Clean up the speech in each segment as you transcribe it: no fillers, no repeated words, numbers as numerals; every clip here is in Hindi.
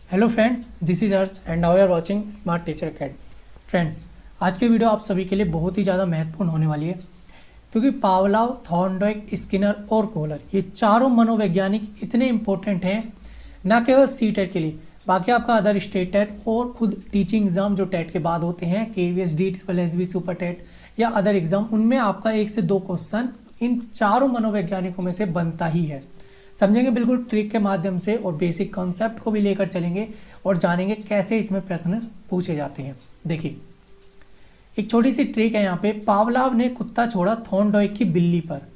Hello friends, this is ours and now you are watching Smart Teacher Academy. Friends, आज की वीडियो आप सभी के लिए बहुत ही ज़्यादा महत्वपूर्ण होने वाली है, क्योंकि पावलोव, थॉर्नडाइक, स्किनर और कोहलर ये चारों मनोवैज्ञानिक इतने इंपॉर्टेंट हैं, न केवल सी टेट के लिए, बाकी आपका अदर स्टेट टेट और खुद टीचिंग एग्जाम जो टेट के बाद होते हैं, KVS, DSSB, सुपर टेट या अदर एग्जाम, उनमें आपका 1 से 2 क्वेश्चन इन चारों मनोवैज्ञानिकों में से बनता ही है। समझेंगे बिल्कुल ट्रिक के माध्यम से और बेसिक कॉन्सेप्ट को भी लेकर चलेंगे और जानेंगे कैसे इसमें प्रश्न पूछे जाते हैं। देखिए, एक छोटी सी ट्रिक है यहाँ पे। पावलोव ने कुत्ता छोड़ा थॉर्नडाइक की बिल्ली पर।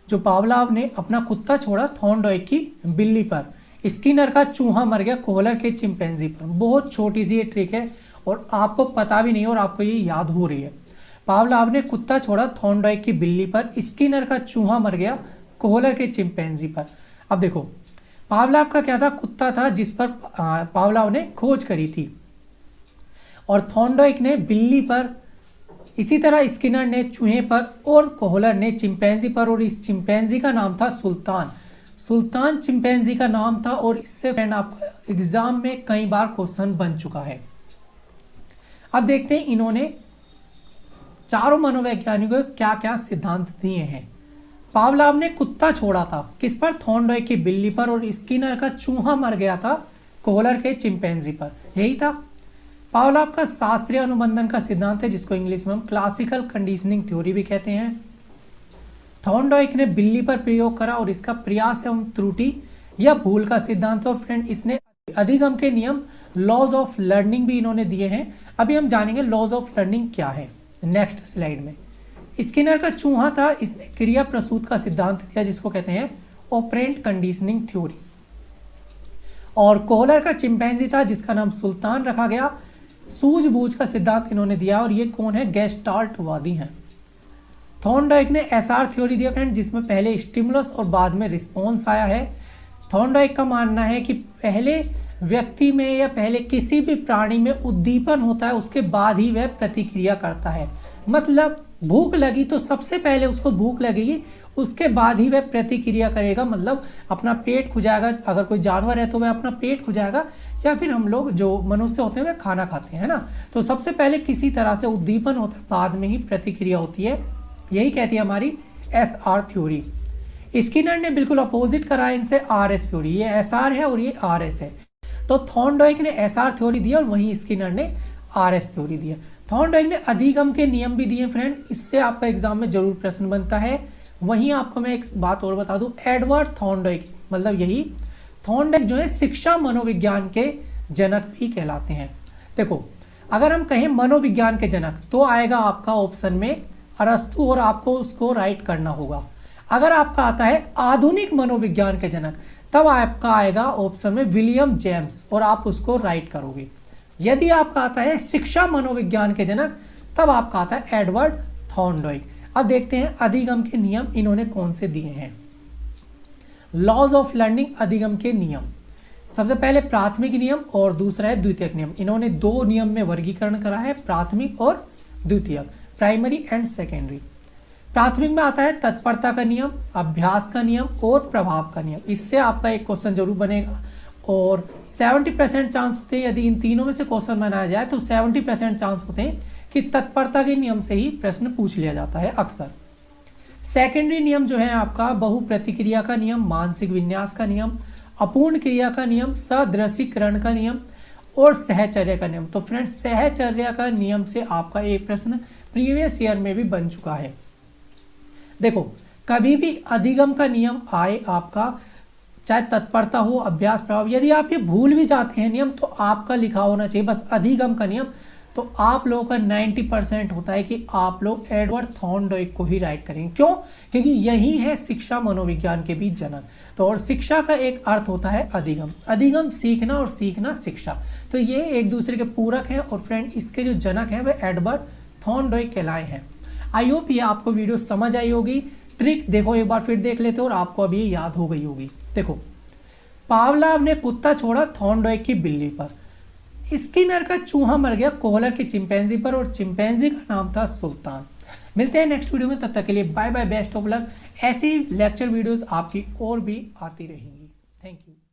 जो पावलोव ने अपना कुत्ता छोड़ा थॉर्नडाइक की बिल्ली पर, स्किनर का चूहा मर गया कोहलर के चिंपैंजी पर। बहुत छोटी सी ये ट्रिक है और आपको पता भी नहीं और आपको ये याद हो रही है। पावलोव ने कुत्ता छोड़ा थॉर्नडाइक की बिल्ली पर, स्किनर का चूहा मर गया कोहलर के चिंपैंजी पर। अब देखो, पावलोव का क्या था, कुत्ता था जिस पर पावलोव ने खोज करी थी, और थॉर्नडाइक ने बिल्ली पर, इसी तरह स्किनर ने चूहे पर और कोहलर ने चिंपैंजी पर। और इस चिंपैंजी का नाम था सुल्तान। सुल्तान चिंपैंजी का नाम था और इससे फ्रेंड आपका एग्जाम में कई बार क्वेश्चन बन चुका है। अब देखते हैं इन्होंने चारों मनोवैज्ञानिकों को क्या क्या सिद्धांत दिए हैं। पावलोव ने कुत्ता छोड़ा था किस पर, थॉर्नडाइक की बिल्ली पर, और स्किनर का चूहा मर गया था कोहलर के चिंपैंजी पर। यही था पावलोव का शास्त्रीय अनुबंधन का सिद्धांत है, जिसको इंग्लिश में हम क्लासिकल कंडीशनिंग थ्योरी भी कहते हैं। थॉर्नडाइक ने बिल्ली पर प्रयोग करा और इसका प्रयास एवं त्रुटि या भूल का सिद्धांत। और फ्रेंड, इसने अधिगम के नियम, लॉज ऑफ लर्निंग भी इन्होंने दिए हैं। अभी हम जानेंगे लॉज ऑफ लर्निंग क्या है नेक्स्ट स्लाइड में। स्किनर का चूहा था, इसने क्रिया प्रसूत का सिद्धांत दिया, जिसको कहते हैं ऑपरेंट कंडीशनिंग थ्योरी। और कोहलर का चिंपैंजी था, जिसका नाम सुल्तान रखा गया, सूझबूझ का सिद्धांत इन्होंने दिया। और ये कौन है, गेस्टाल्टवादी हैं। थॉर्नडाइक ने SR थ्योरी दिया फ्रेंड, जिसमें पहले स्टिमुलस और बाद में रिस्पॉन्स आया है। थॉर्नडाइक का मानना है कि पहले व्यक्ति में या पहले किसी भी प्राणी में उद्दीपन होता है, उसके बाद ही वह प्रतिक्रिया करता है। मतलब भूख लगी तो सबसे पहले उसको भूख लगेगी, उसके बाद ही वह प्रतिक्रिया करेगा। मतलब अपना पेट खुजाएगा, अगर कोई जानवर है तो वह अपना पेट खुजाएगा, या फिर हम लोग जो मनुष्य होते हैं वह खाना खाते हैं ना। तो सबसे पहले किसी तरह से उद्दीपन होता है, बाद में ही प्रतिक्रिया होती है। यही कहती है हमारी SR थ्योरी। स्किनर ने बिल्कुल अपोजिट करा इनसे, RS थ्योरी। ये SR है और ये RS है। तो थॉर्नडाइक ने SR थ्योरी दिया और वहीं स्किनर ने RS थ्योरी दिया। थॉर्नडाइक ने अधिगम के नियम भी दिए फ्रेंड, इससे आपका एग्जाम में जरूर प्रश्न बनता है। वहीं आपको मैं एक बात और बता दूं, एडवर्ड थॉर्नडाइक, मतलब यही थॉर्नडाइक जो है शिक्षा मनोविज्ञान के जनक भी कहलाते हैं। देखो, अगर हम कहें मनोविज्ञान के जनक तो आएगा आपका ऑप्शन में अरस्तु, और आपको उसको राइट करना होगा। अगर आपका आता है आधुनिक मनोविज्ञान के जनक, तब आपका आएगा ऑप्शन में विलियम जेम्स, और आप उसको राइट करोगे। यदि आपका आता है शिक्षा मनोविज्ञान के जनक, तब आपका आता है एडवर्ड थॉर्नडाइक। अब देखते हैं अधिगम के नियम इन्होंने कौन से दिए हैं। लॉज ऑफ लर्निंग, अधिगम के नियम। सबसे पहले प्राथमिक नियम और दूसरा है द्वितीयक नियम। इन्होंने 2 नियम में वर्गीकरण करा है, प्राथमिक और द्वितीयक, प्राइमरी एंड सेकेंडरी। प्राथमिक में आता है तत्परता का नियम, अभ्यास का नियम और प्रभाव का नियम। इससे आपका एक क्वेश्चन जरूर बनेगा और 70% चांस होते हैं, यदि इन तीनों में से क्वेश्चन बनाया जाए तो 70% चांस होते हैं कि तत्परता के नियम से ही प्रश्न पूछ लिया जाता है अक्सर। सेकेंडरी नियम जो है आपका बहु प्रतिक्रिया का नियम, मानसिक विन्यास का नियम, अपूर्ण क्रिया का नियम, सदृशीकरण का नियम और सहचर्या का नियम। तो फ्रेंड्स, सहचर्या का नियम से आपका एक प्रश्न प्रीवियस ईयर में भी बन चुका है। देखो, कभी भी अधिगम का नियम आए आपका, चाहे तत्परता हो, अभ्यास, प्रभाव, यदि आप ये भूल भी जाते हैं नियम, तो आपका लिखा होना चाहिए बस अधिगम का नियम। तो आप लोगों का 90% होता है कि आप लोग एडवर्ड थॉर्नडाइक को ही राइट करेंगे। क्यों? क्योंकि यही है शिक्षा मनोविज्ञान के भी जनक। तो और शिक्षा का एक अर्थ होता है अधिगम। अधिगम सीखना और सीखना शिक्षा, तो ये एक दूसरे के पूरक हैं। और फ्रेंड, इसके जो जनक हैं वे एडवर्ड थॉर्नडाइक कहलाए हैं। आई होप ये आपको वीडियो समझ आई होगी। ट्रिक देखो, एक बार फिर देख लेते हो और आपको अभी याद हो गई होगी। देखो, पावलोव ने कुत्ता छोड़ा थॉर्नडाइक की बिल्ली पर, स्किनर का चूहा मर गया कोहलर के चिंपैंजी पर, और चिंपैंजी का नाम था सुल्तान। मिलते हैं नेक्स्ट वीडियो में, तब तक के लिए bye bye, best of luck. ऐसी लेक्चर वीडियोस आपकी और भी आती रहेंगी। Thank you.